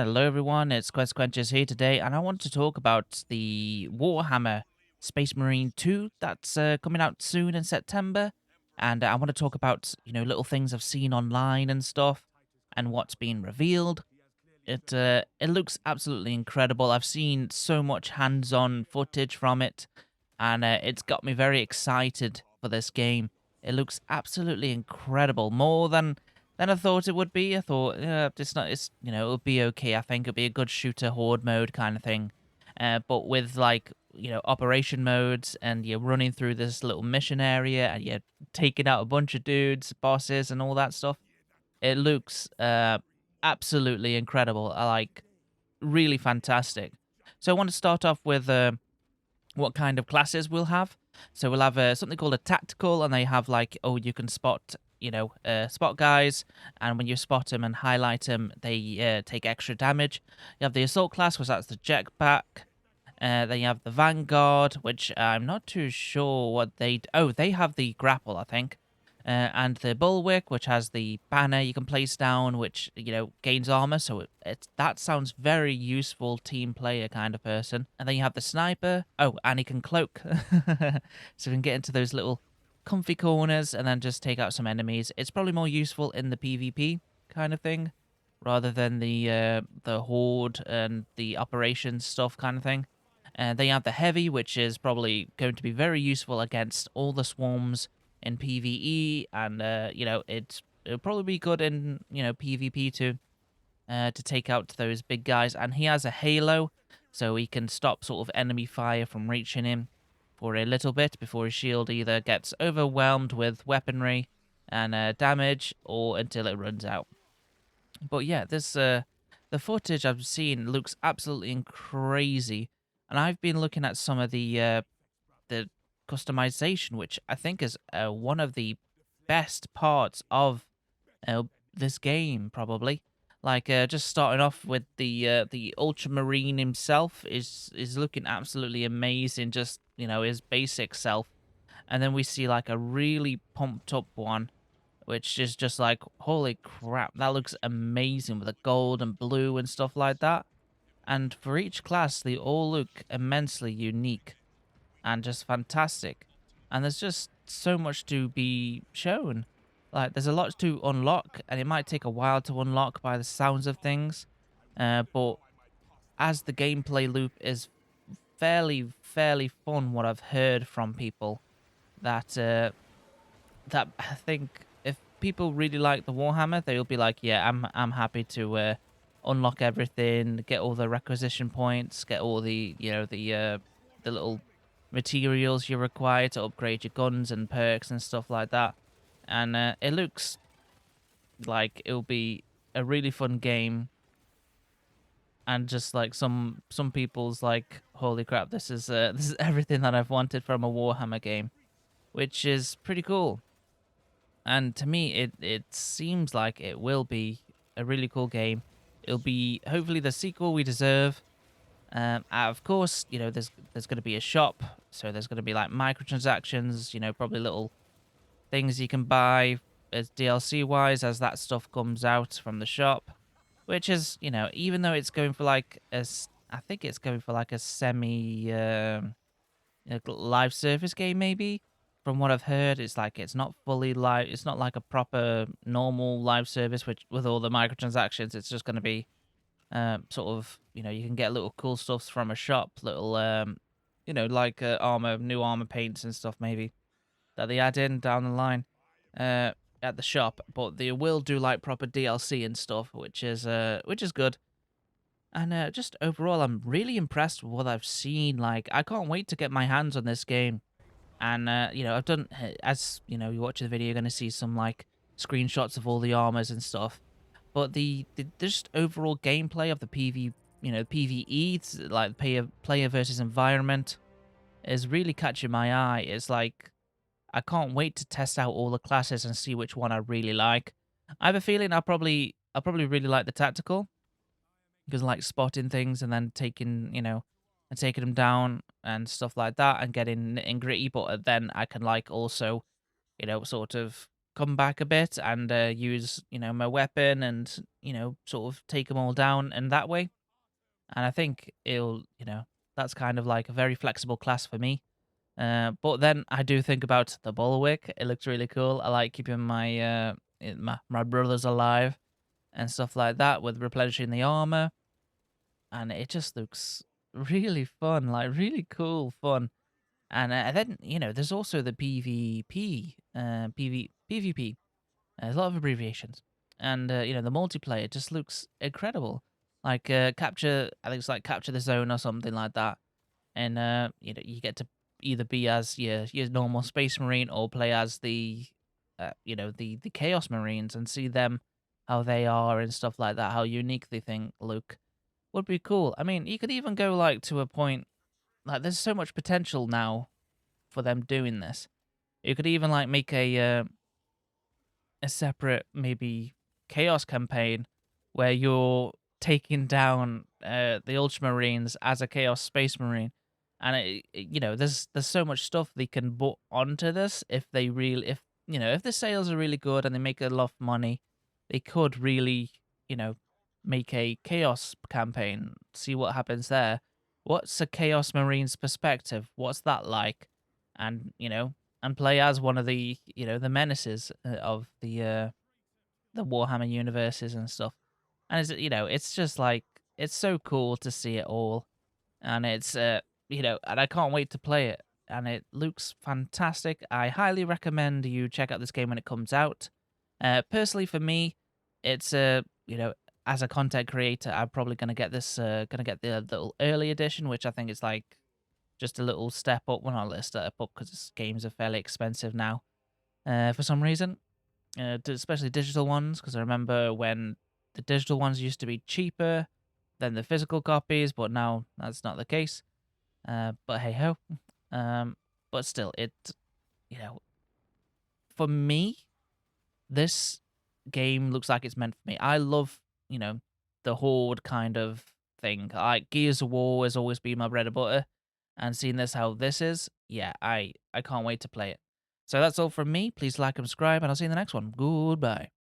Hello everyone, it's Quenches here today, and I want to talk about the Warhammer Space Marine 2 that's coming out soon in September. And I want to talk about, little things I've seen online and stuff, and what's been revealed. It looks absolutely incredible. I've seen so much hands-on footage from it, and it's got me very excited for this game. It looks absolutely incredible, more than I thought it would be. I thought, it's not, it's it'll be okay. I think it'll be a good shooter horde mode kind of thing, but with like operation modes, and you're running through this little mission area, and you're taking out a bunch of dudes, bosses, and all that stuff. It looks absolutely incredible. I like really fantastic. So I want to start off with what kind of classes we'll have. So we'll have something called a tactical, and they have like, oh, you can spot, spot guys, and when you spot them and highlight them, they take extra damage. You have the assault class, which that's the jetpack. Then you have the Vanguard, which I'm not too sure what they... Oh, they have the grapple, I think. And the Bulwark, which has the banner you can place down, which, gains armor. So that sounds very useful team player kind of person. And then you have the Sniper. Oh, and he can cloak. So we can get into those little comfy corners and then just take out some enemies. It's probably more useful in the PvP kind of thing, rather than the Horde and the operations stuff kind of thing. And then you have the Heavy, which is probably going to be very useful against all the swarms in PvE, and it'll probably be good in PvP too, to take out those big guys. And he has a halo, so he can stop sort of enemy fire from reaching him for a little bit before his shield either gets overwhelmed with weaponry and damage, or until it runs out. But yeah, this the footage I've seen looks absolutely crazy, and I've been looking at some of the customization, which I think is one of the best parts of this game, probably. Like just starting off with the Ultramarine himself is looking absolutely amazing, just his basic self, and then we see like a really pumped up one, which is just like, holy crap, that looks amazing with the gold and blue and stuff like that. And for each class, they all look immensely unique and just fantastic. And there's just so much to be shown. Like, there's a lot to unlock, and it might take a while to unlock by the sounds of things. But as the gameplay loop is fairly fun, what I've heard from people, that that I think if people really like the Warhammer, they'll be like, yeah, I'm happy to unlock everything, get all the requisition points, get all the the little materials you require to upgrade your guns and perks and stuff like that. And it looks like it'll be a really fun game. And just like some people's like, holy crap, this is this is everything that I've wanted from a Warhammer game, which is pretty cool. And to me, it seems like it will be a really cool game. It'll be hopefully the sequel we deserve. Of course, there's going to be a shop, so there's going to be like microtransactions. Probably little things you can buy as DLC wise as that stuff comes out from the shop. Which is, even though it's going for like I think it's going for like a semi live service game maybe. From what I've heard, it's like it's not fully live. It's not like a proper normal live service, which with all the microtransactions, it's just going to be sort of, you can get little cool stuffs from a shop, little like armor, new armor paints and stuff maybe that they add in down the line at the shop. But they will do like proper DLC and stuff, which is good. And just overall, I'm really impressed with what I've seen. Like, I can't wait to get my hands on this game. And, I've done, as, you watch the video, you're going to see some, like, screenshots of all the armors and stuff. But the just overall gameplay of the PvE, like player versus environment, is really catching my eye. It's like, I can't wait to test out all the classes and see which one I really like. I have a feeling I'll probably really like the tactical, because I like spotting things and then taking them down and stuff like that, and getting nitty gritty. But then I can like also, sort of come back a bit and use, my weapon and, sort of take them all down in that way. And I think that's kind of like a very flexible class for me. But then I do think about the Bulwark. It looks really cool. I like keeping my brothers alive and stuff like that with replenishing the armor, and it just looks really fun, like really cool fun. And then there's also the PvP, PvP. There's a lot of abbreviations, and the multiplayer just looks incredible. Like capture, I think it's like capture the zone or something like that, and you get to either be as your normal space marine or play as the chaos marines and see them how they are and stuff like that, how unique they think look would be cool. I mean, you could even go like to a point like there's so much potential now for them doing this. You could even like make a separate maybe chaos campaign where you're taking down the ultramarines as a chaos space marine, and there's so much stuff they can put onto this if they really if the sales are really good and they make a lot of money, they could really make a chaos campaign, see what happens there. What's a chaos marine's perspective? What's that like? And and play as one of the menaces of the Warhammer universes and stuff. And it's just like it's so cool to see it all, and it's and I can't wait to play it. And it looks fantastic. I highly recommend you check out this game when it comes out. Personally, for me, it's as a content creator, I'm probably gonna get the little early edition, which I think is like just a little step up. Well, not a little step up because games are fairly expensive now. For some reason, especially digital ones, because I remember when the digital ones used to be cheaper than the physical copies, but now that's not the case. But hey ho. Um, but still, you know, for me, this game looks like it's meant for me. I love, the horde kind of thing. Like Gears of War has always been my bread and butter, and seeing this how this is, yeah, I can't wait to play it. So that's all from me. Please like and subscribe, and I'll see you in the next one. Goodbye.